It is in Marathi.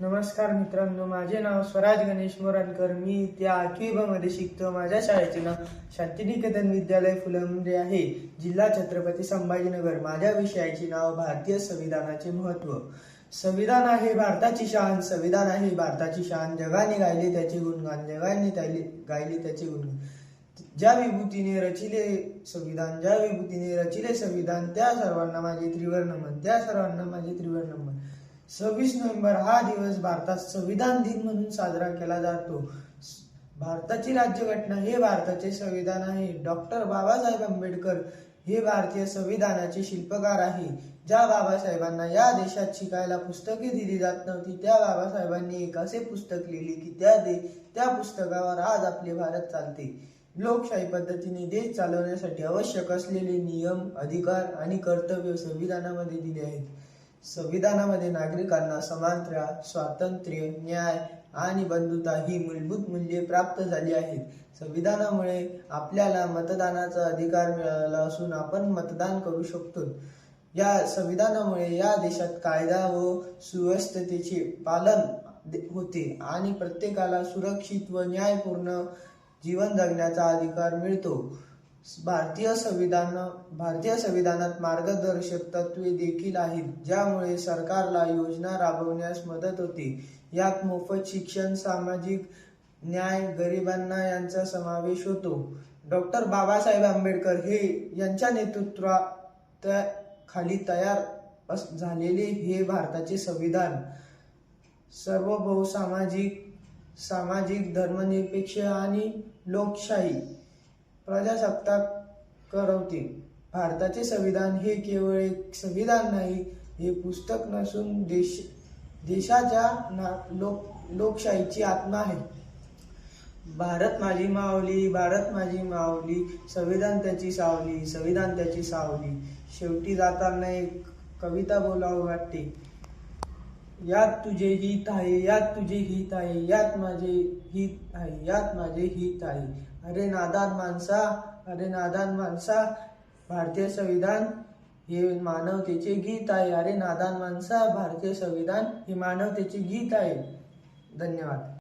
नमस्कार मित्रांनो, माझे नाव स्वराज गणेश मोराणकर. मी इयत्ता 8वी ब मध्ये शिकतो. माझ्या शाळेचे नाव शांतिनिकेतन विद्यालय फुलंब्री आहे, जिल्हा छत्रपती संभाजीनगर. माझ्या विषयाचे नाव भारतीय संविधानाचे महत्त्व. संविधान आहे भारताची शान, संविधान आहे भारताची शान. जगाने गायले त्याचे गुणगान, जगाने गायले त्याचे गुणगान. ज्या विभूतीने रचिले संविधान, ज्या विभूतीने रचिले संविधान, त्या सर्वांना माझे त्रिवार नमन, त्या सर्वांना माझे त्रिवार नमन. 26 नोव्हेंबर हा दिवस भारतात संविधान दिन म्हणून साजरा केला जातो. भारताची राज्यघटना हे भारताचे संविधान आहे. डॉक्टर बाबासाहेब आंबेडकर हे भारतीय संविधानाचे शिल्पकार आहे. ज्या बाबासाहेबांना या देशात शिकायला पुस्तके दिली जात नव्हती, त्या बाबासाहेबांनी एक असे पुस्तक लिहिले की त्या पुस्तकावर आज आपले भारत चालते. लोकशाही पद्धतीने देश चालवण्यासाठी आवश्यक असलेले नियम, अधिकार आणि कर्तव्य संविधानामध्ये दिले आहेत. संविधानामध्ये नागरिकांना समानता, स्वातंत्र्य, न्याय आणि बंधुता ही मूलभूत मूल्ये प्राप्त झाली आहेत. संविधानामुळे आपल्याला मतदानाचा अधिकार मिळाला असून आपण मतदान करू शकतो. या संविधानामुळे या देशात कायदा व सुव्यवस्थेचे पालन होते आणि प्रत्येकाला सुरक्षित व न्यायपूर्ण जीवन जगण्याचा अधिकार मिळतो. भारतीय संविधानात मार्गदर्शक तत्त्वे देखील आहेत, ज्यामुळे सरकारला योजना राबवण्यास मदत होते. यात मोफत शिक्षण, सामाजिक न्याय, गरिबांना यांचा समावेश होतो. डॉक्टर बाबासाहेब आंबेडकर यांच्या नेतृत्वाखाली तयार झालेले हे भारताचे संविधान सार्वभौम, सामाजिक, धर्मनिरपेक्ष आणि लोकशाही प्रजासत्ताक करवते. भारताचे संविधान हे केवळ एक संविधान नाही, हे पुस्तक नसून देशाच्या लोकशाहीची आत्मा आहे. भारत माझी माऊली, भारत माझी माऊली, संविधान त्याची सावली, संविधान त्याची सावली. शेवटी जाताना एक कविता बोलावं वाटते. यात तुझे हित आहे, यात तुझे हित आहे, यात माझे हित आहे, यात माझे हित आहे. अरे नादान माणसा, अरे नादान माणसा, भारतीय संविधान हे मानवतेचे गीत आहे. अरे नादान माणसा, भारतीय संविधान हे मानवतेचे गीत आहे. धन्यवाद.